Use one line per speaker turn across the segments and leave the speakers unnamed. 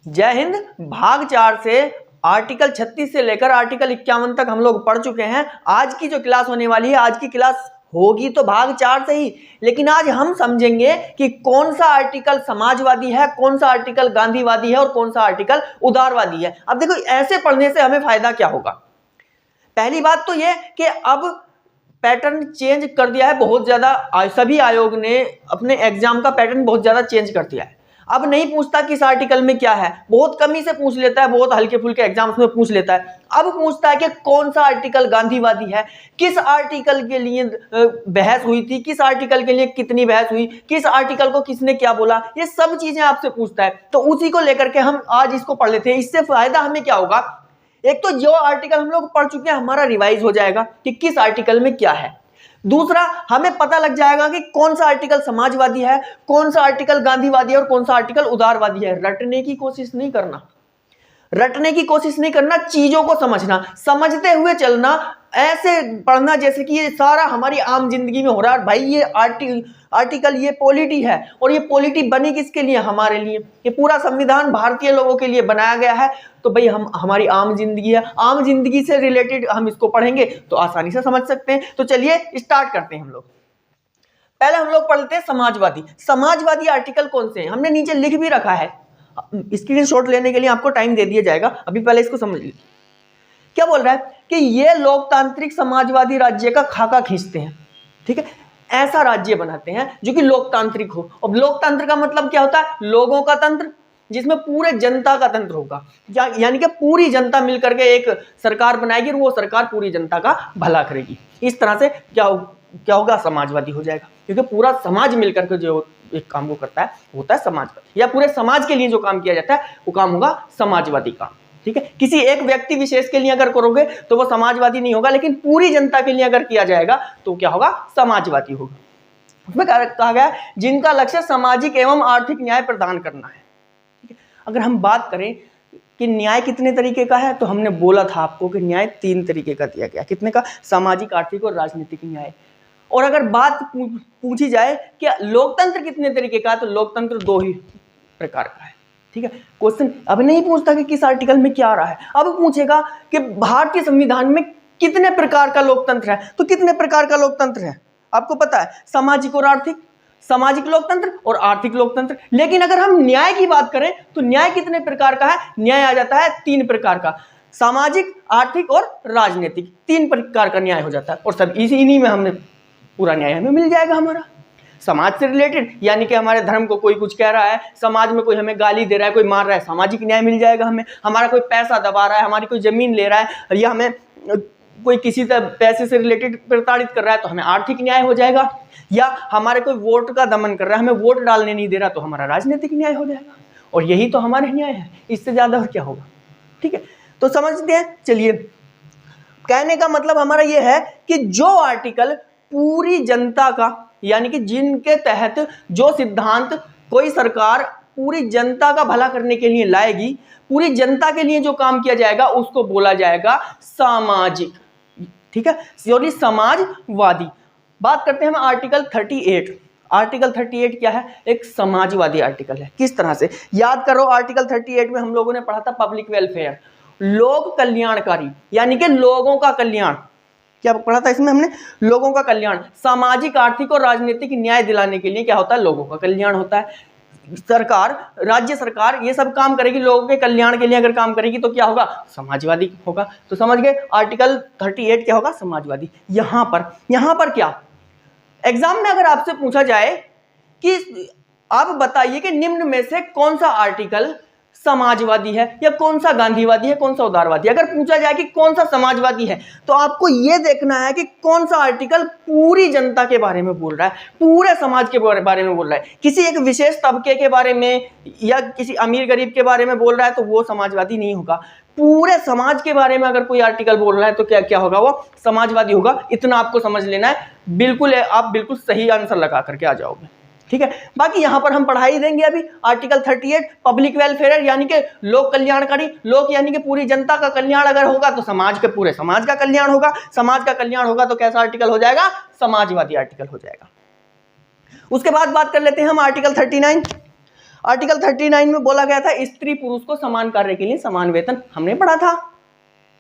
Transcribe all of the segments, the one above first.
जय हिंद। भाग 4 से आर्टिकल 36 से लेकर आर्टिकल 51 तक हम लोग पढ़ चुके हैं। आज की जो क्लास होने वाली है, आज की क्लास होगी तो भाग 4 से ही, लेकिन आज हम समझेंगे कि कौन सा आर्टिकल समाजवादी है, कौन सा आर्टिकल गांधीवादी है और कौन सा आर्टिकल उदारवादी है। अब देखो, ऐसे पढ़ने से हमें फायदा क्या होगा। पहली बात तो यह कि अब पैटर्न चेंज कर दिया है बहुत ज्यादा, सभी आयोग ने अपने एग्जाम का पैटर्न बहुत ज्यादा चेंज कर दिया है। अब नहीं पूछता किस आर्टिकल में क्या है, बहुत कमी से पूछ लेता है, बहुत हल्के फुल्के एग्जाम्स में पूछ लेता है। अब पूछता है कि कौन सा आर्टिकल गांधीवादी है, किस आर्टिकल के लिए बहस हुई थी, किस आर्टिकल के लिए कितनी बहस हुई, किस आर्टिकल को किसने क्या बोला, ये सब चीजें आपसे पूछता है। तो उसी को लेकर के हम आज इसको पढ़ लेते हैं। इससे फायदा हमें क्या होगा, एक तो जो आर्टिकल हम लोग पढ़ चुके हैं हमारा रिवाइज हो जाएगा कि किस आर्टिकल में क्या है। दूसरा, हमें पता लग जाएगा कि कौन सा आर्टिकल समाजवादी है, कौन सा आर्टिकल गांधीवादी है और कौन सा आर्टिकल उदारवादी है। रटने की कोशिश नहीं करना, रटने की कोशिश नहीं करना, चीजों को समझना, समझते हुए चलना, ऐसे पढ़ना जैसे कि ये सारा हमारी आम जिंदगी में हो रहा है। भाई ये आर्टिकल ये पॉलिटी है, और ये पॉलिटी बनी किसके लिए, हमारे लिए। ये पूरा संविधान भारतीय लोगों के लिए बनाया गया है। तो भाई हमारी आम जिंदगी है, आम जिंदगी से रिलेटेड हम इसको पढ़ेंगे तो आसानी से समझ सकते हैं। तो चलिए स्टार्ट करते हैं हम लोग। पहले हम लोग पढ़ते हैं समाजवादी। समाजवादी आर्टिकल कौन से हैं, हमने नीचे लिख भी रखा है, स्क्रीनशॉट लेने के लिए आपको टाइम दे दिया जाएगा। अभी पहले इसको समझ लीजिए। क्या बोल रहा है कि ये लोकतांत्रिक समाजवादी राज्य का खाका खींचते हैं, ठीक है, ऐसा राज्य बनाते हैं जो कि लोकतांत्रिक हो। अब लोकतंत्र का मतलब क्या होता है, लोगों का तंत्र, जिसमें पूरे जनता का तंत्र होगा, यानी कि पूरी जनता मिलकर के एक सरकार बनाएगी और वो सरकार पूरी जनता का भला करेगी। इस तरह से क्या होगा, समाजवादी हो जाएगा, क्योंकि पूरा समाज मिलकर के जो एक काम को करता है होता है समाजवादी, या पूरे समाज के लिए जो काम किया जाता है वो काम होगा समाजवादी काम, ठीक है। किसी एक व्यक्ति विशेष के लिए अगर करोगे तो वो समाजवादी नहीं होगा, लेकिन पूरी जनता के लिए अगर किया जाएगा तो क्या होगा, समाजवादी होगा। उसमें कहा गया जिनका लक्ष्य सामाजिक एवं आर्थिक न्याय प्रदान करना है, ठीक है। अगर हम बात करें कि न्याय कितने तरीके का है, तो हमने बोला था आपको कि न्याय 3 तरीके का दिया गया। कितने का, सामाजिक, आर्थिक और राजनीतिक न्याय। और अगर बात पूछी जाए कि लोकतंत्र कितने तरीके का है, तो लोकतंत्र 2 ही प्रकार का है, ठीक है। क्वेश्चन अब नहीं पूछता कि किस आर्टिकल में क्या आ रहा है, अब पूछेगा कि भारतीय संविधान में कितने प्रकार का लोकतंत्र है। तो कितने प्रकार का लोकतंत्र है आपको पता है, सामाजिक और आर्थिक, सामाजिक लोकतंत्र और आर्थिक लोकतंत्र। लेकिन अगर हम न्याय की बात करें तो न्याय कितने प्रकार का है, न्याय आ जाता है 3 प्रकार का, सामाजिक, आर्थिक और राजनीतिक, 3 प्रकार का न्याय हो जाता है। और सब इन्हीं में हमने पूरा न्याय हमें मिल जाएगा। हमारा समाज से रिलेटेड, यानी कि हमारे धर्म को कोई कुछ कह रहा है, समाज में कोई हमें गाली दे रहा है, कोई मार रहा है, सामाजिक न्याय मिल जाएगा हमें। हमारा कोई पैसा दबा रहा है, हमारी कोई जमीन ले रहा है, या हमें कोई किसी पैसे से रिलेटेड प्रताड़ित कर रहा है तो हमें आर्थिक न्याय हो जाएगा। या हमारे कोई वोट का दमन कर रहा है, हमें वोट डालने नहीं दे रहा, तो हमारा राजनीतिक न्याय हो जाएगा। और यही तो हमारे न्याय है, इससे ज्यादा और क्या होगा, ठीक है। तो समझते हैं। चलिए, कहने का मतलब हमारा यह है कि जो आर्टिकल पूरी जनता का, यानी कि जिनके तहत जो सिद्धांत कोई सरकार पूरी जनता का भला करने के लिए लाएगी, पूरी जनता के लिए जो काम किया जाएगा उसको बोला जाएगा सामाजिक, ठीक है, सॉरी समाजवादी। बात करते हैं हम आर्टिकल 38। आर्टिकल 38 क्या है, एक समाजवादी आर्टिकल है। किस तरह से, याद करो, आर्टिकल 38 में हम लोगों ने पढ़ा था पब्लिक वेलफेयर, लोक कल्याणकारी, यानी कि लोगों का कल्याण। क्या पढ़ा था इसमें हमने, लोगों का कल्याण। सामाजिक, आर्थिक और राजनीतिक न्याय दिलाने के लिए क्या होता है, लोगों का कल्याण होता है। सरकार, राज्य सरकार ये सब काम करेगी, लोगों के कल्याण के लिए अगर काम करेगी तो क्या होगा, समाजवादी होगा। तो समझ गए, आर्टिकल 38 क्या होगा, समाजवादी। यहां पर क्या, एग्जाम में अगर आपसे पूछा जाए कि आप बताइए कि निम्न में से कौन सा आर्टिकल समाजवादी है, या कौन सा गांधीवादी है, कौन सा उदारवादी, अगर पूछा जाए कि कौन सा समाजवादी है, तो आपको यह देखना है कि कौन सा आर्टिकल पूरी जनता के बारे में बोल रहा है, पूरे समाज के बारे में बोल रहा है। किसी एक विशेष तबके के बारे में या किसी अमीर गरीब के बारे में बोल रहा है तो वो समाजवादी नहीं होगा। पूरे समाज के बारे में अगर कोई आर्टिकल बोल रहा है तो क्या होगा, वो समाजवादी होगा। इतना आपको समझ लेना है, बिल्कुल आप बिल्कुल सही आंसर लगा करके आ जाओगे, ठीक है। बाकी यहां पर हम पढ़ाई देंगे अभी आर्टिकल 38 पब्लिक वेलफेयर, यानी कि लोक कल्याणकारी। लोक यानी कि पूरी जनता का कल्याण अगर होगा तो समाज के पूरे समाज का कल्याण होगा। समाज का कल्याण होगा तो कैसा आर्टिकल हो जाएगा, समाजवादी आर्टिकल हो जाएगा। उसके बाद बात कर लेते हैं हम आर्टिकल 39। आर्टिकल 39 में बोला गया था स्त्री पुरुष को समान कार्य के लिए समान वेतन, हमने पढ़ा था,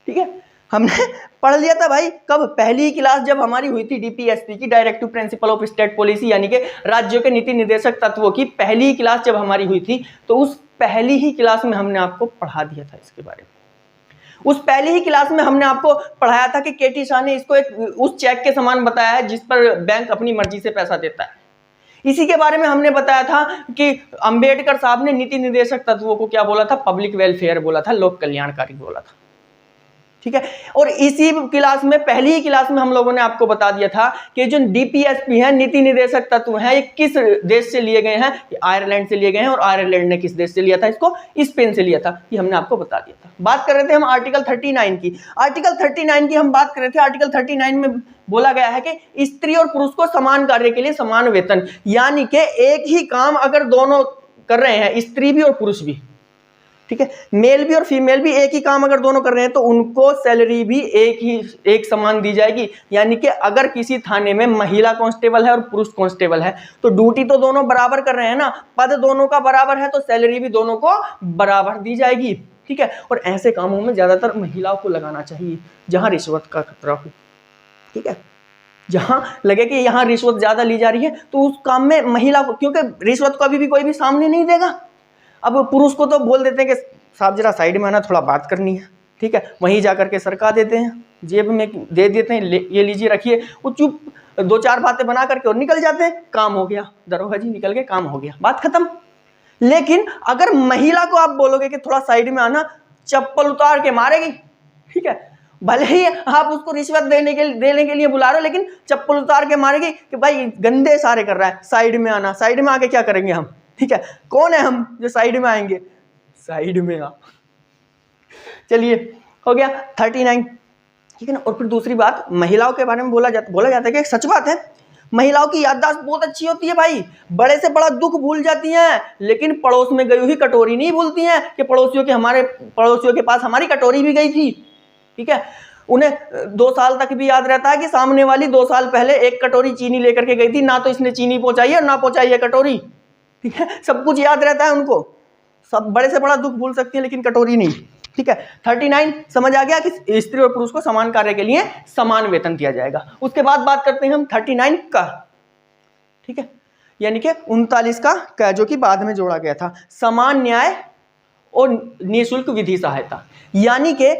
ठीक है, हमने पढ़ लिया था भाई। कब? पहली क्लास जब हमारी हुई थी डीपीएसपी की, directive principle of state policy, यानी कि राज्यों के नीति निर्देशक तत्वों की पहली क्लास जब हमारी हुई थी, तो उस पहली ही क्लास में हमने आपको पढ़ा दिया था इसके बारे में। उस पहली ही क्लास में हमने आपको पढ़ाया था कि केटी शाह ने इसको एक उस चेक के समान बताया है जिस पर बैंक अपनी मर्जी से पैसा देता है। इसी के बारे में हमने बताया था कि अंबेडकर साहब ने नीति निर्देशक तत्वों को क्या बोला था? पब्लिक वेलफेयर बोला था, लोक कल्याणकारी बोला था, ठीक है। और इसी क्लास में, पहली ही क्लास में हम लोगों ने आपको बता दिया था कि जो डीपीएसपी है, नीति निर्देशक तत्व हैं, ये किस देश से लिए गए हैं? आयरलैंड से लिए गए हैं। और आयरलैंड ने किस देश से लिया था इसको? स्पेन से लिया था, ये हमने आपको बता दिया था। बात कर रहे थे हम आर्टिकल 39 की। आर्टिकल 39 की हम बात कर रहे थे। आर्टिकल 39 में बोला गया है कि स्त्री और पुरुष को समान कार्य के लिए समान वेतन, यानी कि एक ही काम अगर दोनों कर रहे हैं, स्त्री भी और पुरुष भी, ठीक है, मेल भी और फीमेल भी एक ही काम अगर दोनों कर रहे हैं, तो उनको सैलरी भी एक समान दी जाएगी। यानी कि अगर किसी थाने में महिला कांस्टेबल है और पुरुष कांस्टेबल है, तो ड्यूटी तो दोनों बराबर कर रहे हैं ना, पद दोनों का बराबर है, तो सैलरी भी दोनों को बराबर दी जाएगी, ठीक है। और ऐसे कामों में ज्यादातर महिलाओं को लगाना चाहिए जहां रिश्वत का खतरा हो, ठीक है। जहां लगे कि यहाँ रिश्वत ज्यादा ली जा रही है, तो उस काम में महिला को, क्योंकि रिश्वत को अभी भी कोई भी सामने नहीं देगा। अब पुरुष को तो बोल देते हैं कि साहब जरा साइड में आना, थोड़ा बात करनी है, ठीक है, वहीं जा करके सरका देते हैं, जेब में दे देते हैं, ये लीजिए रखिए, वो चुप 2-4 बातें बना करके और निकल जाते हैं, काम हो गया, दरोगा जी निकल गए, काम हो गया, बात खत्म। लेकिन अगर महिला को आप बोलोगे कि थोड़ा साइड में आना, चप्पल उतार के मारेगी, ठीक है। भले ही आप उसको रिश्वत देने के लिए बुला रहे हो, लेकिन चप्पल उतार के मारेगी कि भाई गंदे सारे कर रहा है, साइड में आना। साइड में आके क्या करेंगे हम, ठीक है, कौन है हम जो साइड में आएंगे? साइड में आ। चलिए, हो गया 39, ठीक है ना। और फिर दूसरी बात, महिलाओं के बारे में बोला जाता है कि एक सच बात है, महिलाओं की याददाश्त बहुत अच्छी होती है भाई, बड़े से बड़ा दुख भूल जाती हैं, लेकिन पड़ोस में गई हुई कटोरी नहीं भूलती हैं कि हमारे पड़ोसियों के पास हमारी कटोरी भी गई थी, ठीक है। उन्हें 2 साल तक भी याद रहता है कि सामने वाली 2 साल पहले एक कटोरी चीनी लेकर के गई थी, ना तो इसने चीनी पहुंचाई है और ना पहुंचाई है कटोरी, ठीक है। सब कुछ याद रहता है उनको, सब बड़े से बड़ा दुख भूल सकती है लेकिन कटोरी नहीं, ठीक है। 39 समझ आ गया कि स्त्री और पुरुष को समान कार्य के लिए समान वेतन दिया जाएगा। उसके बाद बात करते हैं हम 39 का, ठीक है, यानी कि 39 का जो कि बाद में जोड़ा गया था, समान न्याय और निःशुल्क विधि सहायता। यानी कि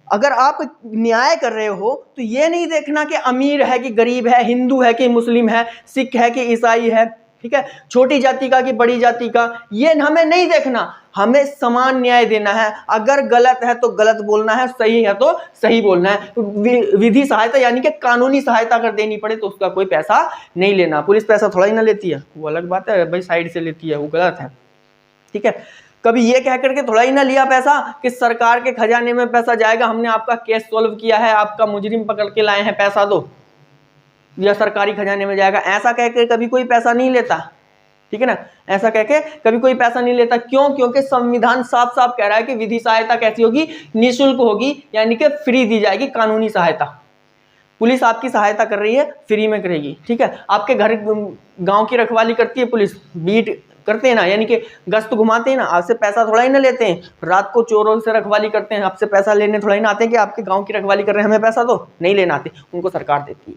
अगर आप न्याय कर रहे हो तो ये नहीं देखना कि अमीर है कि गरीब है, हिंदू है कि मुस्लिम है, सिख है कि ईसाई है, ठीक है, छोटी जाति का कि बड़ी जाति का, ये हमें नहीं देखना, हमें समान न्याय देना है। अगर गलत है तो गलत बोलना है, सही है तो सही बोलना है। तो विधि सहायता यानी कि कानूनी सहायता अगर देनी पड़े तो उसका कोई पैसा नहीं लेना। पुलिस पैसा थोड़ा ही ना लेती है, वो अलग बात है भाई, साइड से लेती है, वो गलत है, ठीक है। कभी ये कह करके थोड़ा ही ना लिया पैसा कि सरकार के खजाने में पैसा जाएगा, हमने आपका केस सॉल्व किया है, आपका मुजरिम पकड़ के लाए हैं, पैसा दो, या सरकारी खजाने में जाएगा, ऐसा कह के कभी कोई पैसा नहीं लेता, ठीक है ना। ऐसा कह के कभी कोई पैसा नहीं लेता। क्यों? क्योंकि संविधान साफ साफ कह रहा है कि विधि सहायता कैसी होगी? निःशुल्क होगी, यानी कि फ्री दी जाएगी, कानूनी सहायता। पुलिस आपकी सहायता कर रही है, फ्री में करेगी, ठीक है। आपके घर गांव की रखवाली करती है पुलिस, बीट करते हैं ना, यानी कि गश्त घुमाते हैं ना, आपसे पैसा थोड़ा ही ना लेते हैं। रात को चोरों से रखवाली करते हैं, आपसे पैसा लेने थोड़ा ही ना आते हैं कि आपके गांव की रखवाली कर रहे हैं, हमें पैसा दो, नहीं लेना आते, उनको सरकार देती है,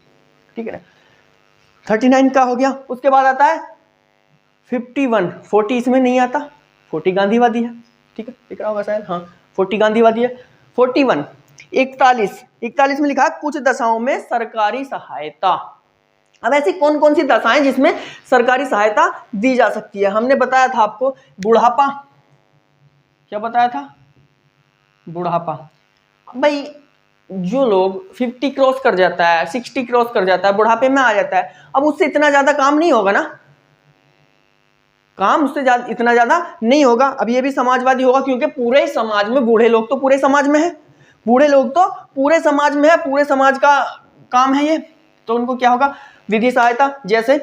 ठीक है ना। 39 का हो गया। उसके बाद आता है 51, 40 इसमें नहीं आता, 40 गांधीवादी है, ठीक है, दिख रहा होगा शायद, हाँ 40 गांधीवादी है। 41, 41 में लिखा है कुछ दशाओं में सरकारी सहायता। अब ऐसी कौन कौन सी दशाएं जिसमें सरकारी सहायता दी जा सकती है? हमने बताया था आपको, बुढ़ापा, क्या बताया था? बुढ़ापा। भाई जो लोग 50 क्रॉस कर जाता है, 60 क्रॉस कर जाता है, बुढ़ापे में आ जाता है, अब उससे इतना ज्यादा काम नहीं होगा ना, काम उससे इतना ज्यादा नहीं होगा। अब ये भी समाजवादी होगा, क्योंकि पूरे समाज में बूढ़े लोग तो पूरे समाज में है, बूढ़े लोग तो पूरे समाज में है, पूरे समाज का काम है ये, तो उनको क्या होगा? विधि सहायता। जैसे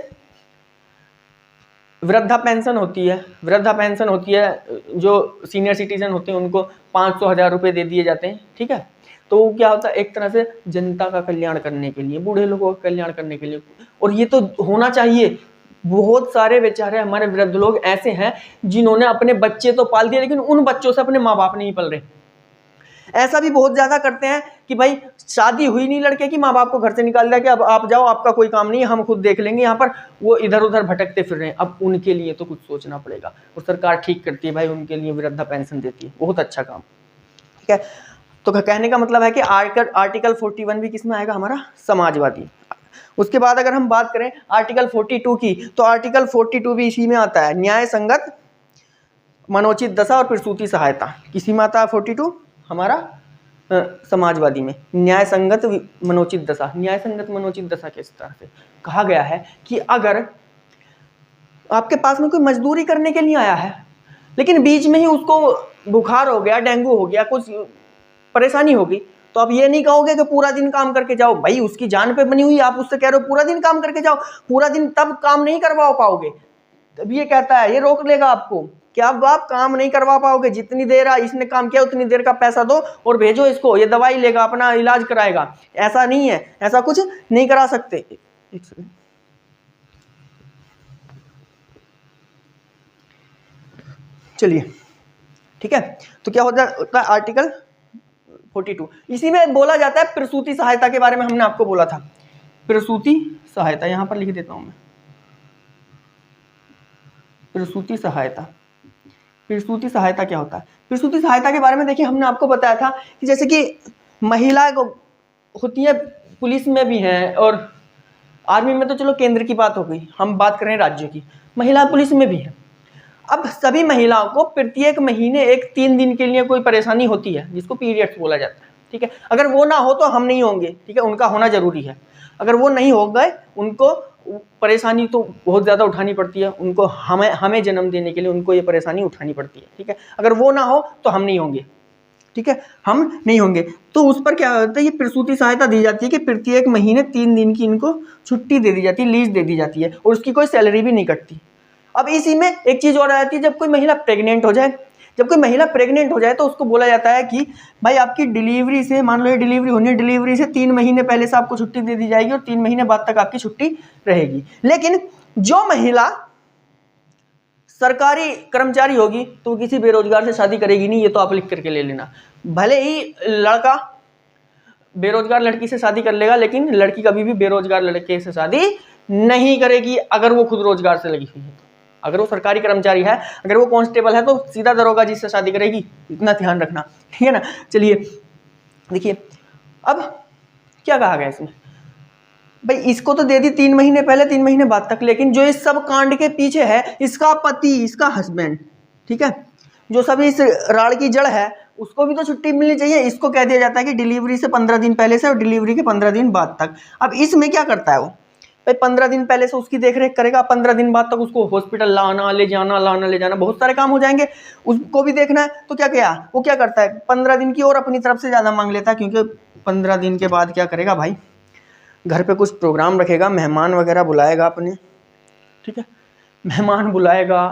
वृद्धा पेंशन होती है, जो सीनियर सिटीजन होते हैं उनको 500-1000 रुपये दे दिए जाते हैं, ठीक है। तो क्या होता है? एक तरह से जनता का कल्याण करने के लिए, बूढ़े लोगों का कल्याण करने के लिए, और ये तो होना चाहिए। बहुत सारे बेचारे हमारे वृद्ध लोग ऐसे हैं जिन्होंने अपने बच्चे तो पाल दिए, लेकिन उन बच्चों से अपने माँ बाप नहीं पल रहे। ऐसा भी बहुत ज्यादा करते हैं कि भाई शादी हुई नहीं लड़के की, माँ बाप को घर से निकाल दिया कि अब आप जाओ, आपका कोई काम नहीं है, हम खुद देख लेंगे। यहाँ पर वो इधर उधर भटकते फिर रहे हैं। अब उनके लिए तो कुछ सोचना पड़ेगा, और सरकार ठीक करती है भाई, उनके लिए वृद्धा पेंशन देती है, बहुत अच्छा काम। ठीक है, तो कहने का मतलब है कि आर्टिकल 41 भी किसमें आएगा, हमारा समाजवादी। उसके बाद अगर हम बात करें आर्टिकल 42 की, तो आर्टिकल 42 भी इसी में आता है, न्याय संगत मनोचित दशा और प्रसूति सहायता। किसी में आता है 42 हमारा समाजवादी में, न्याय संगत मनोचित दशा। न्याय संगत मनोचित दशा किस तरह से कहा गया है कि अगर आपके पास में कोई मजदूरी करने के लिए आया है, लेकिन बीच में ही उसको बुखार हो गया, डेंगू हो गया, कुछ परेशानी होगी, तो आप ये नहीं कहोगे कि पूरा दिन काम करके जाओ। भाई उसकी जान पे बनी हुई, आप उससे कह रहे हो पूरा दिन काम करके जाओ, पूरा दिन तब काम नहीं करवा पाओगे। तब ये कहता है, ये रोक लेगा आपको कि अब आप काम नहीं करवा पाओगे, जितनी देर इसने काम किया उतनी देर का पैसा दो और भेजो इसको, ये दवाई लेगा, अपना इलाज कराएगा। ऐसा नहीं है, ऐसा कुछ नहीं करा सकते। एक सेकंड, चलिए ठीक है। तो क्या होता है आर्टिकल 42, इसी में बोला जाता है प्रसूति सहायता के बारे में हमने आपको बोला था। प्रसूति सहायता यहां पर लिख देता हूं मैं, प्रसूति सहायता। प्रसूति सहायता क्या होता है? प्रसूति सहायता के बारे में देखिए, हमने आपको बताया था कि जैसे कि महिला होती है, पुलिस में भी है और आर्मी में, तो चलो केंद्र की बात हो गई, हम बात कर रहे हैं राज्य की। महिला पुलिस में भी है। अब सभी महिलाओं को प्रत्येक महीने एक 3 दिन के लिए कोई परेशानी होती है, जिसको पीरियड्स बोला जाता है। ठीक है, अगर वो ना हो तो हम नहीं होंगे। ठीक है, उनका होना जरूरी है। अगर वो नहीं हो गए, उनको परेशानी तो बहुत ज़्यादा उठानी पड़ती है, उनको हमें जन्म देने के लिए उनको ये परेशानी उठानी पड़ती है। ठीक है, अगर वो ना हो तो हम नहीं होंगे। ठीक है, हम नहीं होंगे। तो उस पर क्या होता है, ये प्रसूति सहायता दी जाती है कि प्रत्येक महीने 3 दिन की इनको छुट्टी दे दी जाती है, लीज दे दी जाती है, और उसकी कोई सैलरी भी नहीं कटती। अब इसी में एक चीज़ और आ जाती है, जब कोई महिला प्रेग्नेंट हो जाए, जब कोई महिला प्रेग्नेंट हो जाए तो उसको बोला जाता है कि भाई आपकी डिलीवरी से, मान लो ये डिलीवरी होनी है, डिलीवरी से 3 महीने पहले से आपको छुट्टी दे दी जाएगी और 3 महीने बाद तक आपकी छुट्टी रहेगी। लेकिन जो महिला सरकारी कर्मचारी होगी तो किसी बेरोजगार से शादी करेगी नहीं, ये तो आप लिख करके ले लेना। भले ही लड़का बेरोजगार लड़की से शादी कर लेगा, लेकिन लड़की कभी भी बेरोजगार लड़के से शादी नहीं करेगी, अगर वो खुद रोजगार से लगी हुई है। अगर वो सरकारी कर्मचारी है, अगर वो कांस्टेबल है, तो सीधा दरोगा जी से शादी करेगी, इतना ध्यान रखना। ठीक है ना। चलिए देखिए, अब क्या कहा गया इसमें, भाई इसको तो दे दी 3 महीने पहले 3 महीने बाद तक, लेकिन जो इस सब कांड के पीछे है, इसका पति, इसका हस्बैंड, ठीक है, जो सभी इस राड़ की जड़ है, उसको भी तो छुट्टी मिलनी चाहिए। इसको कह दिया जाता है कि डिलीवरी से 15 दिन पहले से और डिलीवरी के 15 दिन बाद तक। अब इसमें क्या करता है वो, भाई 15 दिन पहले से उसकी देखरेख करेगा, 15 दिन बाद तक उसको हॉस्पिटल लाना ले जाना, लाना ले जाना, बहुत सारे काम हो जाएंगे, उसको भी देखना है। तो क्या किया, वो क्या करता है, 15 दिन की और अपनी तरफ से ज़्यादा मांग लेता है, क्योंकि 15 दिन के बाद क्या करेगा भाई, घर पे कुछ प्रोग्राम रखेगा, मेहमान वगैरह बुलाएगा अपने, ठीक है, मेहमान बुलाएगा,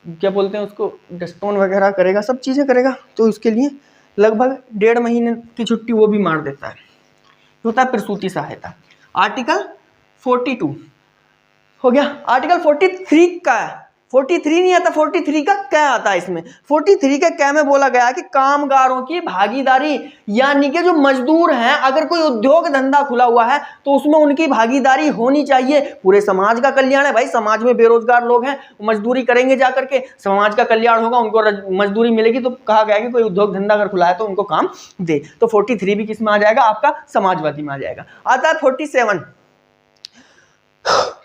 क्या बोलते हैं उसको, डस्टोन वगैरह करेगा, सब चीज़ें करेगा, तो उसके लिए लगभग 1.5 महीने की छुट्टी वो भी मार देता है। होता है प्रसूति सहायता। आर्टिकल 42 हो गया। आर्टिकल 43 का है, 43 नहीं आता, 43 का क्या आता है इसमें। 43 के क्या में बोला गया है कि कामगारों की भागीदारी, यानी कि जो मजदूर हैं, अगर कोई उद्योग धंधा खुला हुआ है तो उसमें उनकी भागीदारी होनी चाहिए। पूरे समाज का कल्याण है भाई, समाज में बेरोजगार लोग हैं, मजदूरी करेंगे जा करके, समाज का कल्याण होगा, उनको मजदूरी मिलेगी। तो कहा गया कि कोई उद्योग धंधा अगर खुला है तो उनको काम दे। तो 43 भी किस में आ जाएगा, आपका समाजवादी में आ जाएगा। आता है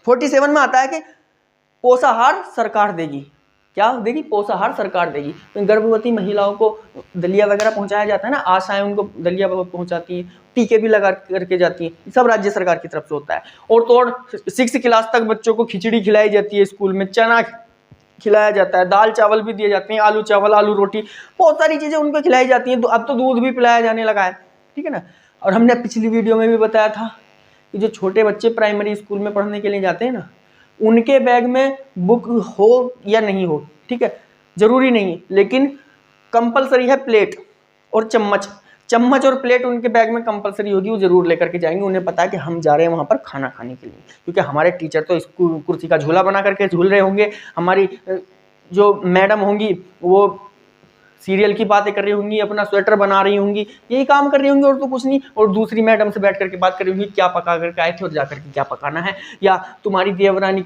47 में आता है कि पोषाहार सरकार देगी। क्या देगी, पोषाहार सरकार देगी। तो गर्भवती महिलाओं को दलिया वगैरह पहुंचाया जाता है ना, आशाएं उनको दलिया पहुंचाती हैं, टीके भी लगा करके जाती हैं, सब राज्य सरकार की तरफ से होता है। और तो और 6 क्लास तक बच्चों को खिचड़ी खिलाई जाती है, स्कूल में चना खिलाया जाता है, दाल चावल भी दिए जाते हैं, आलू चावल, आलू रोटी, बहुत सारी चीज़ें उनको खिलाई जाती हैं। तो अब तो दूध भी पिलाया जाने लगा है, ठीक है ना। और हमने पिछली वीडियो में भी बताया था कि जो छोटे बच्चे प्राइमरी स्कूल में पढ़ने के लिए जाते हैं ना, उनके बैग में बुक हो या नहीं हो, ठीक है, जरूरी नहीं, लेकिन कंपलसरी है प्लेट और चम्मच। चम्मच और प्लेट उनके बैग में कंपलसरी होगी, वो जरूर लेकर के जाएंगे। उन्हें पता है कि हम जा रहे हैं वहाँ पर खाना खाने के लिए, क्योंकि हमारे टीचर तो इस कुर्सी का झूला बना करके झूल रहे होंगे, हमारी जो मैडम होंगी वो सीरियल की बातें कर रही होंगी, अपना स्वेटर बना रही होंगी, यही काम कर रही होंगी और तो कुछ नहीं। और दूसरी मैडम से बैठ करके बात कर रही होंगी, क्या पका करके आए थे और जा करके क्या पकाना है, या तुम्हारी देवरानी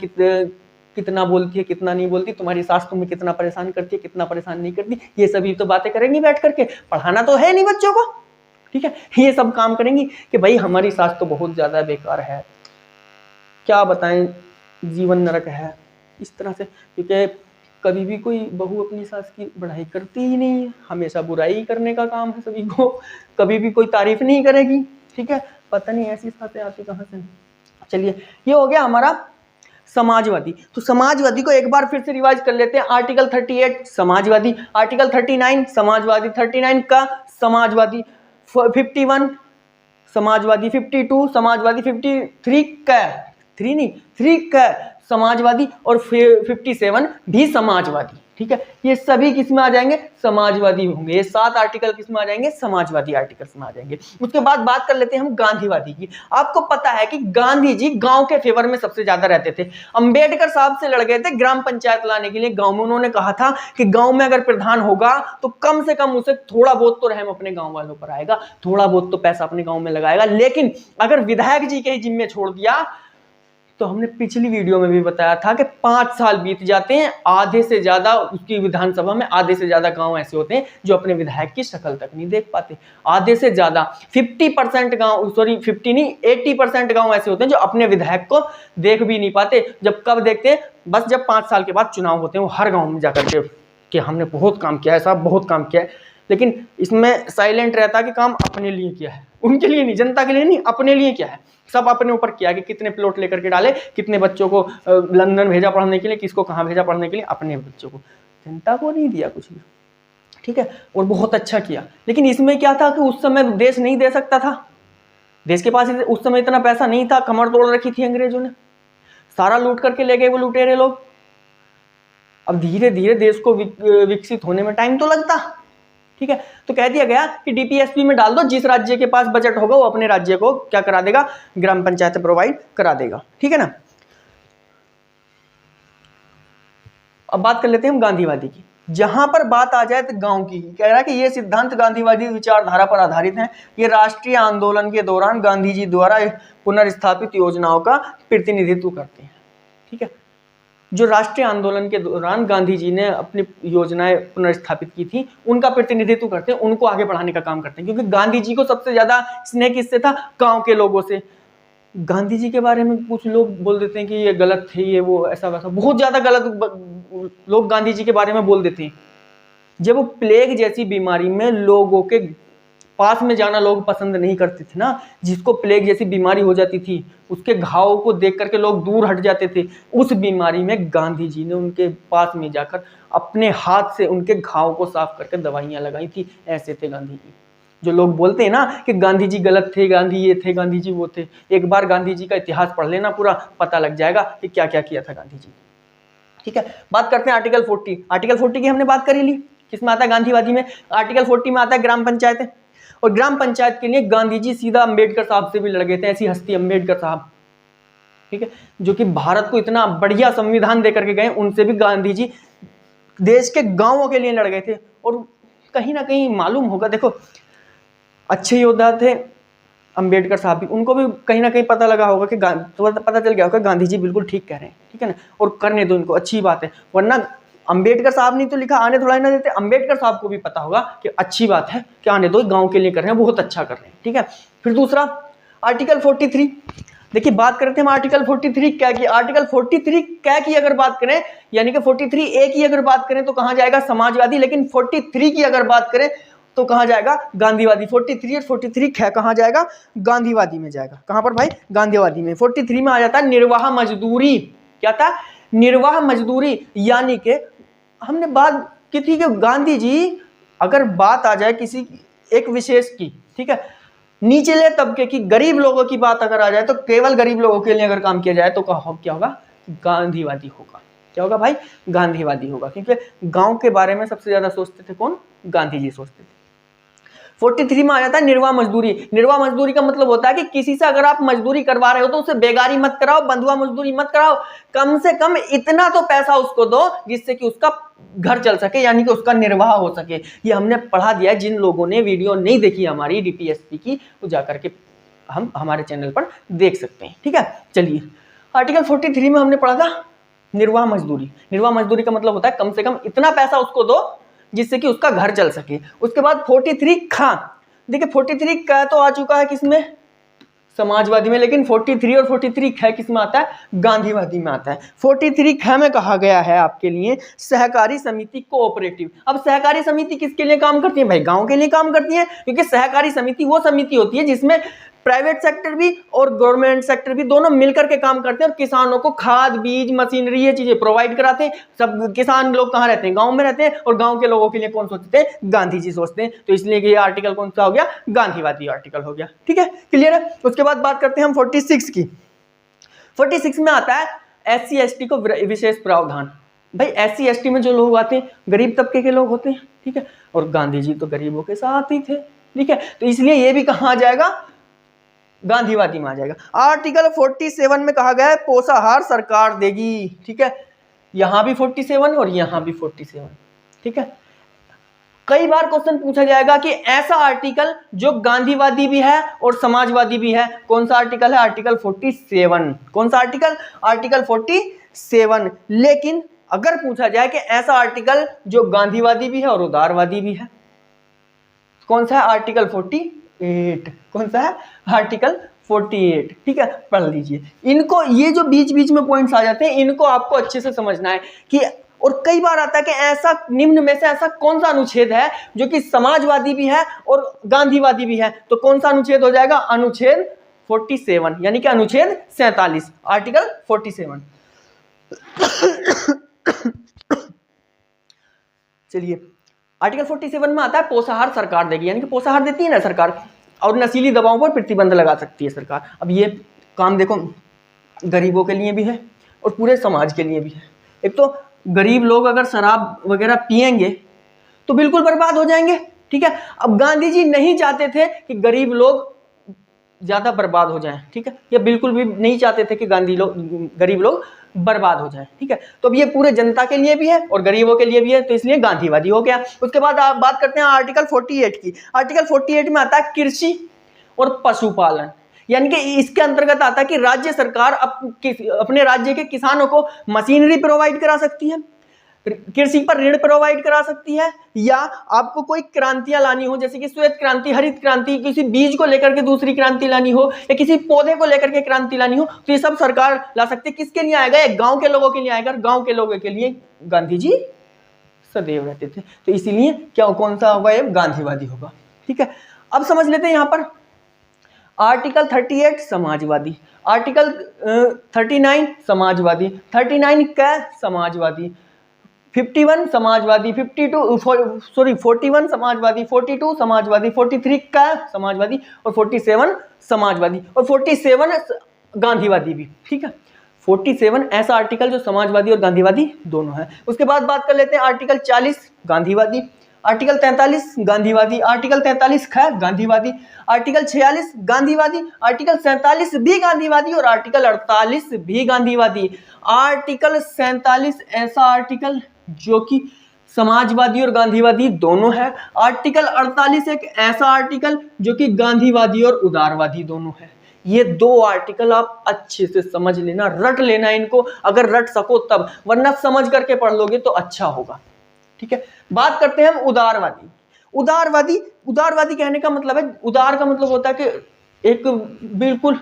कितना बोलती है कितना नहीं बोलती, तुम्हारी सास तुम्हें कितना परेशान करती है कितना परेशान नहीं करती, ये सभी तो बातें करेंगी बैठ करके। पढ़ाना तो है नहीं बच्चों को, ठीक है। ये सब काम करेंगी कि भाई हमारी सास तो बहुत ज़्यादा बेकार है, क्या बताएं, जीवन नरक है, इस तरह से। क्योंकि कभी भी कोई बहू अपनी सास की बढ़ाई करती ही नहीं है, हमेशा बुराई करने का काम है सभी को, कभी भी कोई तारीफ नहीं करेगी, ठीक है। पता नहीं ऐसी सासें आती कहाँ से। चलिए, ये हो गया हमारा समाजवादी। तो समाजवादी को एक बार फिर से रिवाइज कर लेते हैं। आर्टिकल 38 समाजवादी, आर्टिकल 39 समाजवादी, 39 का समाजवादी, 51 समाजवादी, 52 समाजवादी, 53 का 3 का समाजवादी और 57 भी समाजवादी, ठीक है। ये सभी किस में आ जाएंगे, समाजवादी होंगे। ये 7 आर्टिकल किस में आ जाएंगे, समाजवादी आर्टिकल्स में आ जाएंगे। उसके बाद बात कर लेते हैं हम गांधीवादी की। आपको पता है कि गांधी जी गांव के फेवर में सबसे ज्यादा रहते थे। अंबेडकर साहब से लड़ गए थे ग्राम पंचायत लाने के लिए गांव में। उन्होंने कहा था कि गांव में अगर प्रधान होगा तो कम से कम उसे थोड़ा बहुत तो रहम अपने गांव वालों पर आएगा, थोड़ा बहुत तो पैसा अपने गांव में लगाएगा। लेकिन अगर विधायक जी के ही जिम्मे छोड़ दिया, तो हमने पिछली वीडियो में भी बताया था कि 5 साल बीत जाते हैं, आधे से ज्यादा उसकी विधानसभा में आधे से ज्यादा गांव ऐसे होते हैं जो अपने विधायक की शक्ल तक नहीं देख पाते। आधे से ज्यादा 50% गांव, सॉरी 50 नहीं 80% गांव ऐसे होते हैं जो अपने विधायक को देख भी नहीं पाते। जब कब देखते हैं, बस जब 5 साल के बाद चुनाव होते हैं, वो हर गाँव में जाकर के कि हमने बहुत काम किया है साहब, बहुत काम किया है। लेकिन इसमें साइलेंट रहता कि काम अपने लिए किया है, उनके लिए नहीं, जनता के लिए नहीं, अपने लिए क्या है। सब अपने ऊपर किया कि कितने प्लॉट लेकर के डाले, कितने बच्चों को लंदन भेजा पढ़ने के लिए, किसको कहाँ भेजा पढ़ने के लिए, अपने बच्चों को, जनता को नहीं दिया कुछ भी, ठीक है। और बहुत अच्छा किया। लेकिन इसमें क्या था कि उस समय देश नहीं दे सकता था, देश के पास उस समय इतना पैसा नहीं था, कमर तोड़ रखी थी अंग्रेजों ने, सारा लूट करके ले गए वो लुटेरे लोग। अब धीरे धीरे देश को विकसित होने में टाइम तो लगता, ठीक है। तो कह दिया गया कि डीपीएसपी में डाल दो, जिस राज्य के पास बजट होगा वो अपने राज्य को क्या करा देगा, ग्राम पंचायत प्रोवाइड करा देगा, ठीक है ना। अब बात कर लेते हैं हम गांधीवादी की। जहां पर बात आ जाए तो गांव की, कह रहा है कि ये सिद्धांत गांधीवादी विचारधारा पर आधारित हैं। ये राष्ट्रीय आंदोलन के दौरान गांधी जी द्वारा पुनर्स्थापित योजनाओं का प्रतिनिधित्व करते हैं, ठीक है। जो राष्ट्रीय आंदोलन के दौरान गांधी जी ने अपनी योजनाएं पुनर्स्थापित की थी, उनका प्रतिनिधित्व करते हैं, उनको आगे बढ़ाने का काम करते हैं। क्योंकि गांधी जी को सबसे ज्यादा स्नेह किससे था, गांव के लोगों से। गांधी जी के बारे में कुछ लोग बोल देते हैं कि ये गलत थे, ये वो ऐसा वैसा, बहुत ज्यादा गलत लोग गांधी जी के बारे में बोल देते हैं। जब वो प्लेग जैसी बीमारी में लोगों के पास में जाना लोग पसंद नहीं करते थे ना, जिसको प्लेग जैसी बीमारी हो जाती थी, उसके घाव को देख करके लोग दूर हट जाते थे। उस बीमारी में गांधी जी ने उनके पास में जाकर अपने हाथ से उनके घाव को साफ करके दवाइयां लगाई थी। ऐसे थे गांधी जी। जो लोग बोलते हैं ना कि गांधी जी गलत थे, गांधी ये थे, गांधी जी वो थे, एक बार गांधी जी का इतिहास पढ़ लेना, पूरा पता लग जाएगा कि क्या क्या किया था गांधी जी, ठीक है। बात करते हैं आर्टिकल 40। आर्टिकल 40 की हमने बात करी ली, किसमें आता है, गांधीवादी में। आर्टिकल 40 में आता है ग्राम पंचायत। और ग्राम पंचायत के लिए गांधी जी सीधा अंबेडकर साहब से भी लड़ गए थे। ऐसी हस्ती अंबेडकर साहब, ठीक है, जो कि भारत को इतना बढ़िया संविधान देकर के गए, उनसे भी गांधी जी देश के गांवों के लिए लड़ गए थे। और कहीं ना कहीं मालूम होगा, देखो अच्छे योद्धा थे अंबेडकर साहब भी, उनको भी कहीं ना कहीं पता लगा होगा कि तो पता चल गया होगा गांधी जी बिल्कुल ठीक कह रहे हैं, ठीक है ना। और करने दो इनको, अच्छी बात है। वरना अंबेडकर साहब ने तो लिखा, आने थोड़ा ही ना देते। अंबेडकर साहब को भी पता होगा कि अच्छी बात है कि आने दो, गांव के लिए कर रहे हैं, बहुत अच्छा कर रहे हैं, ठीक है। फिर दूसरा आर्टिकल 43। देखिए बात करते हैं हम आर्टिकल 43 क्या की। आर्टिकल 43 क्या की अगर बात करें, यानी कि 43A की अगर बात करें तो कहां जाएगा, समाजवादी। लेकिन 43 की अगर बात करें तो कहां जाएगा, गांधीवादी। 43 और 43 कहां जाएगा, गांधीवादी में जाएगा। कहां पर भाई, गांधीवादी में। 43 में आ जाता है निर्वाह मजदूरी। क्या था, निर्वाह मजदूरी। यानी कि हमने बात की थी कि गांधी जी, अगर बात आ जाए किसी एक विशेष की, ठीक है, निचले तबके की, गरीब लोगों की बात अगर आ जाए, तो केवल गरीब लोगों के लिए अगर काम किया जाए तो क्या होगा, गांधीवादी होगा। क्या होगा भाई, गांधीवादी होगा। क्योंकि गांव के बारे में सबसे ज्यादा सोचते थे कौन, गांधी जी सोचते थे। 43 में आ जाता है निर्वाह मजदूरी। निर्वाह मजदूरी का मतलब होता है कि किसी से अगर आप मजदूरी करवा रहे हो तो उसे बेगारी मत कराओ, बंधुआ मजदूरी मत कराओ, कम से कम इतना तो पैसा उसको दो जिससे कि उसका घर चल सके, यानी कि उसका निर्वाह हो सके। ये हमने पढ़ा दिया है। जिन लोगों ने वीडियो नहीं देखी हमारी डीपीएसपी की, वो जाकर के हम हमारे चैनल पर देख सकते हैं। ठीक है, चलिए आर्टिकल 43 में हमने पढ़ा था निर्वाह मजदूरी। निर्वाह मजदूरी का मतलब होता है कम से कम इतना पैसा उसको दो जिससे कि उसका घर चल सके। उसके बाद 43 खा, देखिए 43 क तो आ चुका है किसमें, समाजवादी में, लेकिन 43 और 43 ख किस में आता है, गांधीवादी में आता है। 43 ख में कहा गया है आपके लिए सहकारी समिति कोऑपरेटिव। अब सहकारी समिति किसके लिए काम करती है भाई, गांव के लिए काम करती है, क्योंकि सहकारी समिति वो समिति होती है जिसमें प्राइवेट सेक्टर भी और गवर्नमेंट सेक्टर भी दोनों मिलकर के काम करते हैं और किसानों को खाद, बीज, मशीनरी, ये चीजें प्रोवाइड कराते हैं। सब किसान लोग कहाँ रहते हैं, गांव में रहते हैं, और गांव के लोगों के लिए कौन सोचते हैं, गांधी जी सोचते हैं। तो इसलिए ये आर्टिकल कौन सा हो गया, गांधीवादी आर्टिकल हो गया। ठीक है, क्लियर है। उसके बाद बात करते हैं हम 46 की। 46 में आता है SC/ST को विशेष प्रावधान। भाई SC/ST में जो लोग आते हैं गरीब तबके के लोग होते हैं। ठीक है, और गांधी जी तो गरीबों के साथ ही थे। ठीक है, तो इसलिए ये भी कहाँ आ जाएगा, गांधीवादी में आ जाएगा। आर्टिकल 47 में कहा गया है पोषाहार सरकार देगी। ठीक है, यहां भी 47 और यहां भी 47। ठीक है, कई बार क्वेश्चन पूछा जाएगा कि ऐसा आर्टिकल जो गांधीवादी भी है और समाजवादी भी है, कौन सा आर्टिकल है, आर्टिकल 47। कौन सा आर्टिकल, आर्टिकल 47। लेकिन अगर पूछा जाए कि ऐसा आर्टिकल जो गांधीवादी भी है और उदारवादी भी है, कौन सा है, आर्टिकल 48। कौन सा है, आर्टिकल 48। ठीक है, पढ़ लीजिए इनको। ये जो बीच बीच में पॉइंट्स आ जाते हैं इनको आपको अच्छे से समझना है कि, और कई बार आता है कि ऐसा निम्न में से ऐसा कौन सा अनुच्छेद है जो कि समाजवादी भी है और गांधीवादी भी है, तो कौन सा अनुच्छेद हो जाएगा, अनुच्छेद 47, यानी कि अनुच्छेद 47, आर्टिकल 47। चलिए आर्टिकल 47 में आता है पोषाहार सरकार देगी, यानी कि पोषाहार देती है ना सरकार, और नशीली दवाओं पर प्रतिबंध लगा सकती है सरकार। अब ये काम देखो गरीबों के लिए भी है और पूरे समाज के लिए भी है। एक तो गरीब लोग अगर शराब वगैरह पिएंगे तो बिल्कुल बर्बाद हो जाएंगे। ठीक है, अब गांधी जी नहीं चाहते थे कि गरीब लोग ज्यादा बर्बाद हो जाएं। ठीक है, ये बिल्कुल भी नहीं चाहते थे कि गरीब लोग बर्बाद हो जाए। ठीक है, तो अब ये पूरे जनता के लिए भी है और गरीबों के लिए भी है, तो इसलिए गांधीवादी हो गया। उसके बाद आप बात करते हैं आर्टिकल 48 की। आर्टिकल 48 में आता है कृषि और पशुपालन, यानी कि इसके अंतर्गत आता है कि राज्य सरकार अपने राज्य के किसानों को मशीनरी प्रोवाइड करा सकती है, कृषि पर ऋण प्रोवाइड करा सकती है, या आपको कोई क्रांतियां लानी हो जैसे कि श्वेत क्रांति, हरित क्रांति, किसी बीज को लेकर के दूसरी क्रांति लानी हो या किसी पौधे को लेकर के क्रांति लानी हो, तो ये सब सरकार ला सकती है। किसके लिए आएगा, एक गांव के लोगों के लिए आएगा। गांव के लोगों के लिए गांधी जी सदैव रहते थे, तो इसीलिए क्या कौन सा होगा, ये गांधीवादी होगा। ठीक है, अब समझ लेते हैं यहां पर आर्टिकल 38 समाजवादी, आर्टिकल 39 समाजवादी, 39 का समाजवादी, 51 समाजवादी, 41 समाजवादी, 42 समाजवादी, 43 का समाजवादी और 47 समाजवादी और 47 गांधीवादी भी। ठीक है, 47 ऐसा आर्टिकल जो समाजवादी और गांधीवादी दोनों है। उसके बाद बात कर लेते हैं आर्टिकल 40 गांधीवादी, आर्टिकल 43 गांधीवादी, आर्टिकल 43 ख गांधीवादी, आर्टिकल 46 गांधीवादी, आर्टिकल 47 भी गांधीवादी और आर्टिकल 48 भी गांधीवादी। आर्टिकल 47 ऐसा आर्टिकल जो कि समाजवादी और गांधीवादी दोनों है। आर्टिकल 48 एक ऐसा आर्टिकल जो कि गांधीवादी और उदारवादी दोनों है। ये दो आर्टिकल आप अच्छे से समझ लेना, रट लेना इनको, अगर रट सको तब, वरना समझ करके पढ़ लोगे तो अच्छा होगा। ठीक है, बात करते हैं हम उदारवादी। उदारवादी कहने का मतलब है, उदार का मतलब होता है कि एक बिल्कुल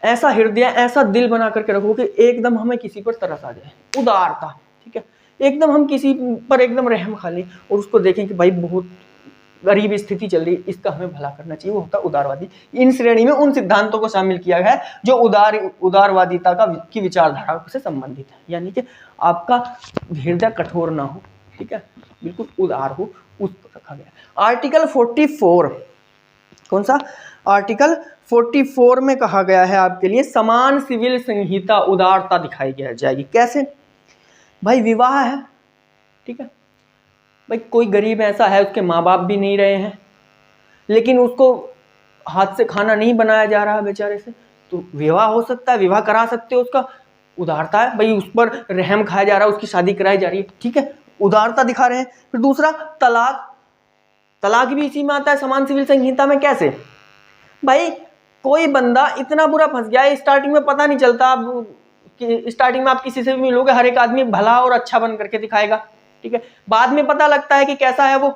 ऐसा हृदय, ऐसा दिल बना करके रखो कि एकदम हमें किसी पर तरस आ जाए, उदारता। ठीक है, एकदम हम किसी पर एकदम रहम खा लें और उसको देखें कि भाई बहुत गरीब स्थिति चल रही है, इसका हमें भला करना चाहिए, वो होता है उदारवादी। इन श्रेणी में उन सिद्धांतों को शामिल किया गया है जो उदारवादिता की विचारधारा से संबंधित है, यानी कि आपका हृदय कठोर ना हो, ठीक है, बिल्कुल उदार हो, उस पर रखा गया। आर्टिकल 44, कौन सा, आर्टिकल 44 में कहा गया है आपके लिए समान सिविल संहिता उदारता दिखाई जाएगी। कैसे भाई, विवाह है, ठीक है भाई, कोई गरीब ऐसा है उसके माँ बाप भी नहीं रहे हैं, लेकिन उसको हाथ से खाना नहीं बनाया जा रहा बेचारे से, तो विवाह हो सकता है, विवाह करा सकते हो, उसका उदारता है भाई, उस पर रहम खाया जा रहा है, उसकी शादी कराई जा रही है, ठीक है, उदारता दिखा रहे हैं। फिर दूसरा तलाक, तलाक भी इसी में आता है समान सिविल संहिता में। कैसे भाई, कोई बंदा इतना बुरा फंस गया है, स्टार्टिंग में पता नहीं चलता, आप स्टार्टिंग में आप किसी से भी मिलोगे हर एक आदमी भला और अच्छा बन करके दिखाएगा, ठीक है, बाद में पता लगता है कि कैसा है वो।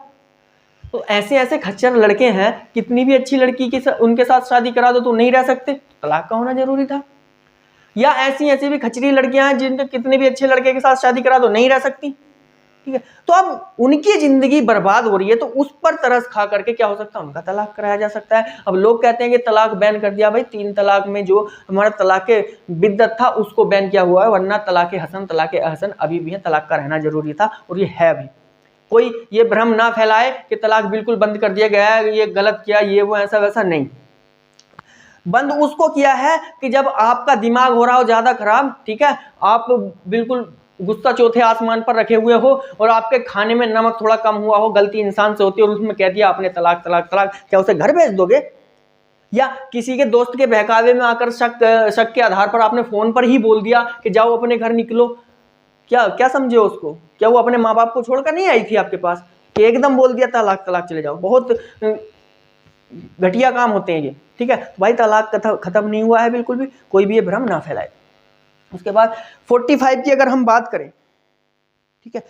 तो ऐसे ऐसे खच्चर लड़के हैं, कितनी भी अच्छी लड़की की उनके साथ शादी करा दो तो नहीं रह सकते, तलाक का होना जरूरी था। या ऐसी ऐसी भी खचरी लड़कियां हैं जिनके कितने भी अच्छे लड़के के साथ शादी करा दो नहीं रह सकती, ठीक है। तो अब उनकी जिंदगी बर्बाद हो रही है, तो उस पर तरस खा करके क्या हो सकता है, उनका तलाक कराया जा सकता है। अब लोग कहते हैं कि तलाक बैन कर दिया, भाई 3 तलाक में जो हमारा तलाक बिद्दत था उसको बैन किया हुआ है, वरना तलाक हसन तलाक अहसन अभी भी है, तलाक का रहना जरूरी था और ये है भी। कोई ये भ्रम ना फैलाए कि तलाक बिल्कुल बंद कर दिया गया है, ये गलत किया, ये वो, ऐसा वैसा नहीं। बंद उसको किया है कि जब आपका दिमाग हो रहा हो ज्यादा खराब, ठीक है, आप बिल्कुल गुस्सा चौथे आसमान पर रखे हुए हो और आपके खाने में नमक थोड़ा कम हुआ हो, गलती इंसान से होती है और उसमें कह दिया आपने तलाक तलाक तलाक, क्या उसे घर भेज दोगे? या किसी के दोस्त के बहकावे में आकर शक के आधार पर आपने फोन पर ही बोल दिया कि जाओ अपने घर निकलो, क्या क्या समझे उसको? क्या वो अपने माँ बाप को छोड़कर नहीं आई थी आपके पास कि एकदम बोल दिया तलाक तलाक चले जाओ? बहुत घटिया काम होते हैं ये, ठीक है। भाई तलाक खत्म नहीं हुआ है बिल्कुल भी, कोई भी ये भ्रम ना फैलाए। उसके बाद 45 की अगर हम बात करें, ठीक है,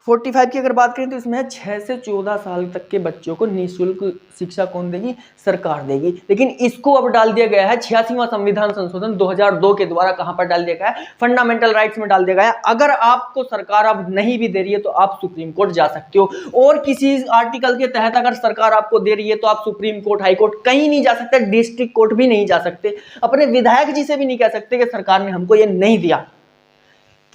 45 की अगर बात करें तो इसमें 6 से 14 साल तक के बच्चों को निःशुल्क शिक्षा कौन देगी? सरकार देगी। लेकिन इसको अब डाल दिया गया है 86वां संविधान संशोधन 2002 के द्वारा, कहां पर डाल दिया गया है? फंडामेंटल राइट्स में डाल दिया गया है। अगर आपको सरकार अब नहीं भी दे रही है तो आप सुप्रीम कोर्ट जा सकते हो, और किसी आर्टिकल के तहत अगर सरकार आपको दे रही है तो आप सुप्रीम कोर्ट, हाई कोर्ट कहीं नहीं जा सकते, डिस्ट्रिक्ट कोर्ट भी नहीं जा सकते, अपने विधायक जी से भी नहीं कह सकते कि सरकार ने हमको ये नहीं दिया,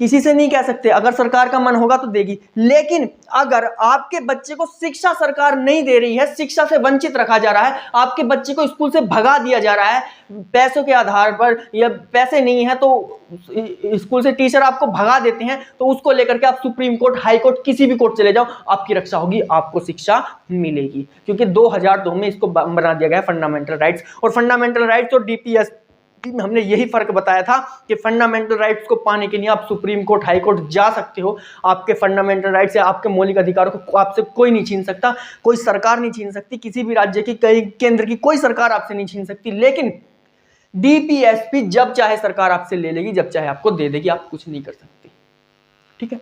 किसी से नहीं कह सकते। अगर सरकार का मन होगा तो देगी। लेकिन अगर आपके बच्चे को शिक्षा सरकार नहीं दे रही है, शिक्षा से वंचित रखा जा रहा है, आपके बच्चे को स्कूल से भगा दिया जा रहा है पैसों के आधार पर, या पैसे नहीं है तो स्कूल से टीचर आपको भगा देते हैं, तो उसको लेकर के आप सुप्रीम कोर्ट, हाई कोर्ट, किसी भी कोर्ट चले जाओ, आपकी रक्षा होगी, आपको शिक्षा मिलेगी। क्योंकि 2002 में इसको बना दिया गया फंडामेंटल राइट्स। और फंडामेंटल राइट्स और डीपीएस में हमने यही फर्क बताया था कि फंडामेंटल राइट्स को पाने के लिए आप सुप्रीम कोर्ट, हाई कोर्ट जा सकते हो। आपके फंडामेंटल राइट्स या आपके मौलिक अधिकारों को आपसे कोई नहीं छीन सकता, कोई सरकार नहीं छीन सकती, किसी भी राज्य की, कई केंद्र की कोई सरकार आपसे नहीं छीन सकती। लेकिन डीपीएसपी जब चाहे सरकार आपसे ले लेगी, जब चाहे आपको दे देगी, आप कुछ नहीं कर सकते, ठीक है।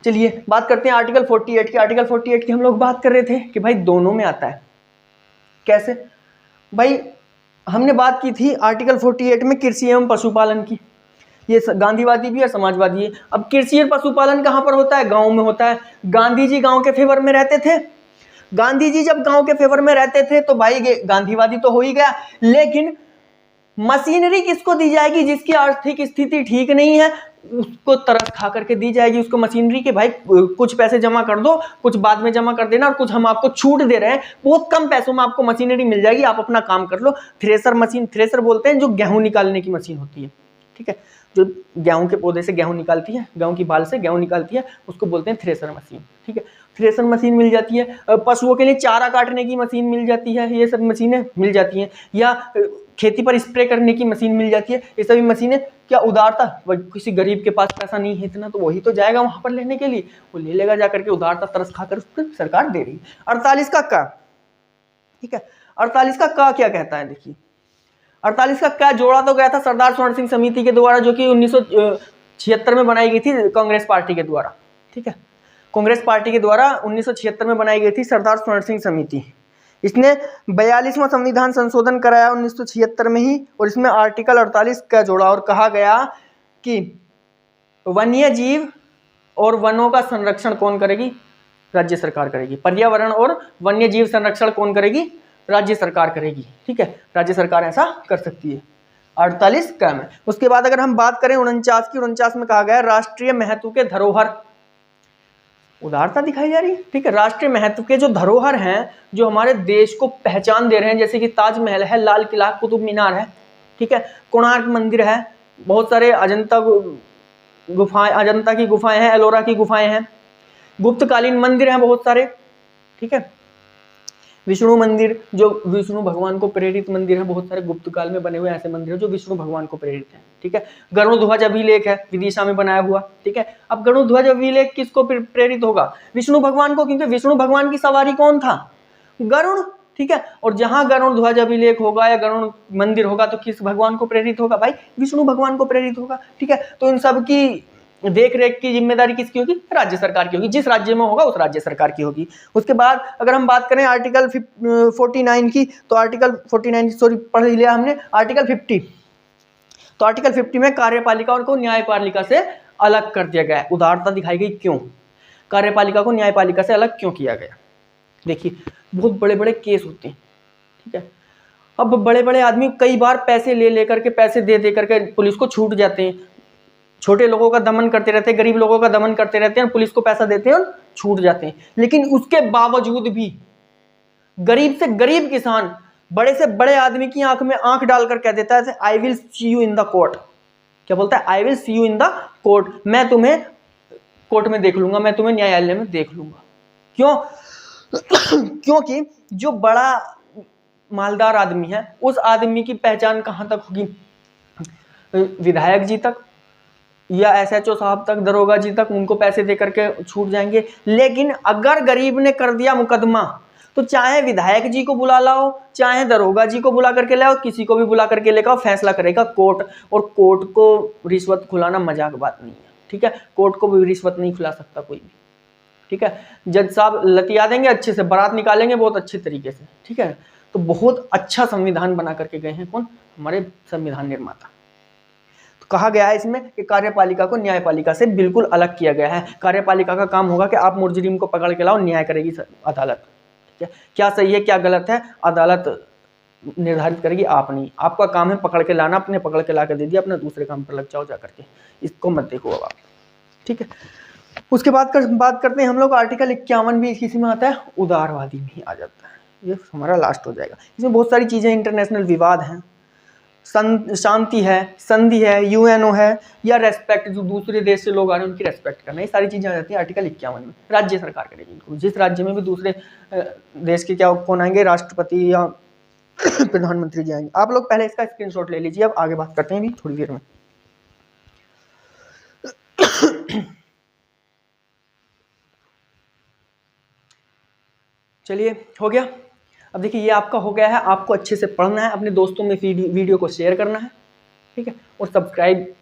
चलिए बात करते हैं आर्टिकल 48 की। आर्टिकल 48 की हम लोग बात कर रहे थे कि भाई दोनों में आता है। कैसे भाई? हमने बात की थी आर्टिकल 48 में कृषि एवं पशुपालन की, ये गांधीवादी भी है, समाजवादी है। अब कृषि और पशुपालन कहाँ पर होता है? गांव में होता है। गांधी जी गांव के फेवर में रहते थे। गांधी जी जब गांव के फेवर में रहते थे तो भाई गांधीवादी तो हो ही गया, लेकिन मशीनरी किसको दी जाएगी? जिसकी आर्थिक स्थिति ठीक नहीं है उसको तरस खा करके दी जाएगी उसको मशीनरी के, भाई कुछ पैसे जमा कर दो, कुछ बाद में जमा कर देना, और कुछ हम आपको छूट दे रहे हैं, बहुत कम पैसों में आपको मशीनरी मिल जाएगी, आप अपना काम कर लो। थ्रेसर मशीन, थ्रेसर बोलते हैं जो गेहूं निकालने की मशीन होती है, ठीक है, जो गेहूं के पौधे से गेहूं निकालती है, गेहूं की बाल से गेहूं निकालती है, उसको बोलते हैं थ्रेसर मशीन, ठीक है। थ्रेसर मशीन मिल जाती है। पशुओं के लिए चारा काटने की मशीन मिल जाती है, ये सब मशीनें मिल जाती हैं। या खेती पर स्प्रे करने की मशीन मिल जाती है, ये सभी मशीनें। क्या उदारता? किसी गरीब के पास पैसा नहीं है इतना, तो वही तो जाएगा वहां पर लेने के लिए, वो ले लेगा जाकर के, उदारता तरस खाकर उसको सरकार दे रही। 48 का का, ठीक है, 48 का क्या कहता है? देखिए 48 का क्या जोड़ा तो गया था सरदार स्वर्ण सिंह समिति के द्वारा, जो कि 1976 में बनाई गई थी कांग्रेस पार्टी के द्वारा, ठीक है, कांग्रेस पार्टी के द्वारा 1976 में बनाई गई थी सरदार स्वर्ण सिंह समिति। इसने 42वां संविधान संशोधन कराया 1976 में ही, और इसमें आर्टिकल 48 का जोड़ा और कहा गया कि वन्य जीव और वनों का संरक्षण कौन करेगी? राज्य सरकार करेगी। पर्यावरण और वन्य जीव संरक्षण कौन करेगी? राज्य सरकार करेगी, ठीक है, राज्य सरकार ऐसा कर सकती है। 48 का में। उसके बाद अगर हम बात करें 49 की, 49 में कहा गया राष्ट्रीय महत्व के धरोहर, उदारता दिखाई जा रही है, ठीक है। राष्ट्रीय महत्व के जो धरोहर हैं, जो हमारे देश को पहचान दे रहे हैं, जैसे कि ताजमहल है, लाल किला, कुतुब मीनार है, ठीक है, कोणार्क मंदिर है, बहुत सारे अजंता गुफाएं, अजंता की गुफाएं हैं, एलोरा की गुफाएं हैं, गुप्तकालीन मंदिर हैं बहुत सारे, ठीक है। विष्णु मंदिर जो विष्णु भगवान को प्रेरित मंदिर है, बहुत सारे गुप्त काल में बने हुए ऐसे मंदिर है जो विष्णु भगवान को प्रेरित है। ठीक है, गरुड़ध्वज अभिलेख है विदिशा में बनाया हुआ। ठीक है, अब गरुड़ध्वज अभिलेख किसको प्रेरित होगा? विष्णु भगवान को, क्योंकि विष्णु भगवान की सवारी कौन था? गरुड़। ठीक है, और जहां गरुड़ध्वज अभिलेख होगा या गरुड़ मंदिर होगा तो किस भगवान को प्रेरित होगा? भाई विष्णु भगवान को प्रेरित होगा। ठीक है, तो इन सब की देख रेख की जिम्मेदारी किसकी होगी? राज्य सरकार की होगी। जिस राज्य में होगा उस राज्य सरकार की होगी। उसके बाद अगर हम बात करें आर्टिकल 49 की, तो आर्टिकल 49 सॉरी पढ़ लिया हमने, आर्टिकल 50। तो आर्टिकल 50 में कार्यपालिका और को न्यायपालिका से अलग कर दिया गया है। उदारता दिखाई गई। क्यों कार्यपालिका को न्यायपालिका से अलग क्यों किया गया? देखिए, बहुत बड़े बड़े केस होते हैं। ठीक है, अब बड़े बड़े आदमी कई बार पैसे ले करके, पैसे दे करके पुलिस को छूट जाते हैं। छोटे लोगों का दमन करते रहते हैं, गरीब लोगों का दमन करते रहते हैं, पुलिस को पैसा देते हैं और छूट जाते हैं। लेकिन उसके बावजूद भी गरीब से गरीब किसान बड़े से बड़े आदमी की आंख में आंख डालकर कह देता है, I will see you in the court. क्या बोलता है? I will see you in the court. मैं तुम्हें कोर्ट में देख लूंगा, मैं तुम्हें न्यायालय में देख लूंगा। क्यों? क्योंकि जो बड़ा मालदार आदमी है उस आदमी की पहचान कहां तक होगी? विधायक जी तक या एसएचओ साहब तक, दरोगा जी तक, उनको पैसे दे करके छूट जाएंगे। लेकिन अगर गरीब ने कर दिया मुकदमा तो चाहे विधायक जी को बुला लाओ, चाहे दरोगा जी को बुला करके लाओ, किसी को भी बुला करके लेकर फैसला करेगा कोर्ट। और कोर्ट को रिश्वत खुलाना मजाक बात नहीं है। ठीक है, कोर्ट को भी रिश्वत नहीं खुला सकता कोई भी। ठीक है, जज साहब लतिया देंगे, अच्छे से बारात निकालेंगे बहुत अच्छे तरीके से। ठीक है, तो बहुत अच्छा संविधान बना करके गए हैं कौन? हमारे संविधान निर्माता। तो कहा गया है इसमें कि कार्यपालिका को न्यायपालिका से बिल्कुल अलग किया गया है। कार्यपालिका का काम होगा कि आप मुजरिम को पकड़ के लाओ, न्याय करेगी अदालत। ठीक है, क्या सही है क्या गलत है अदालत निर्धारित करेगी, आप नहीं। आपका काम है पकड़ के लाना, अपने पकड़ के ला कर दे दिया, अपने दूसरे काम पर लग जाओ जा करके, इसको मत देखो अब आप। ठीक है, उसके बाद बात करते हैं हम लोग आर्टिकल 51 भी इसी में आता है, उदारवादी भी आ जाता है। ये हमारा लास्ट हो जाएगा। इसमें बहुत सारी चीज़ें, इंटरनेशनल विवाद हैं, शांति है, संधि है, यूएनओ है, या रेस्पेक्ट, जो दूसरे देश से लोग आ रहे हैं उनकी रेस्पेक्ट करना, ये सारी चीज़ें आ जाती हैं आर्टिकल 51 में। राज्य सरकार करेगी इनको। जिस राज्य में भी दूसरे देश के क्या कौन आएंगे, राष्ट्रपति या प्रधानमंत्री जी आएंगे। आप लोग पहले इसका स्क्रीनशॉट ले लीजिए, अब आगे बात करते हैं भी थोड़ी देर में। चलिए, हो गया। अब देखिए, ये आपका हो गया है। आपको अच्छे से पढ़ना है, अपने दोस्तों में वीडियो को शेयर करना है। ठीक है, और सब्सक्राइब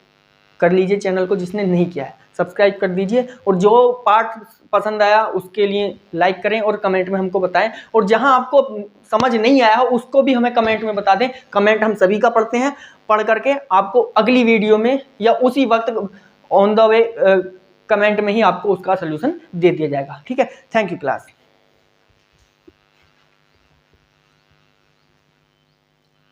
कर लीजिए चैनल को, जिसने नहीं किया है सब्सक्राइब कर दीजिए। और जो पार्ट पसंद आया उसके लिए लाइक करें और कमेंट में हमको बताएं। और जहां आपको समझ नहीं आया हो उसको भी हमें कमेंट में बता दें। कमेंट हम सभी का पढ़ते हैं, पढ़ करके आपको अगली वीडियो में या उसी वक्त ऑन द वे कमेंट में ही आपको उसका सोल्यूशन दे दिया जाएगा। ठीक है, थैंक यू क्लास।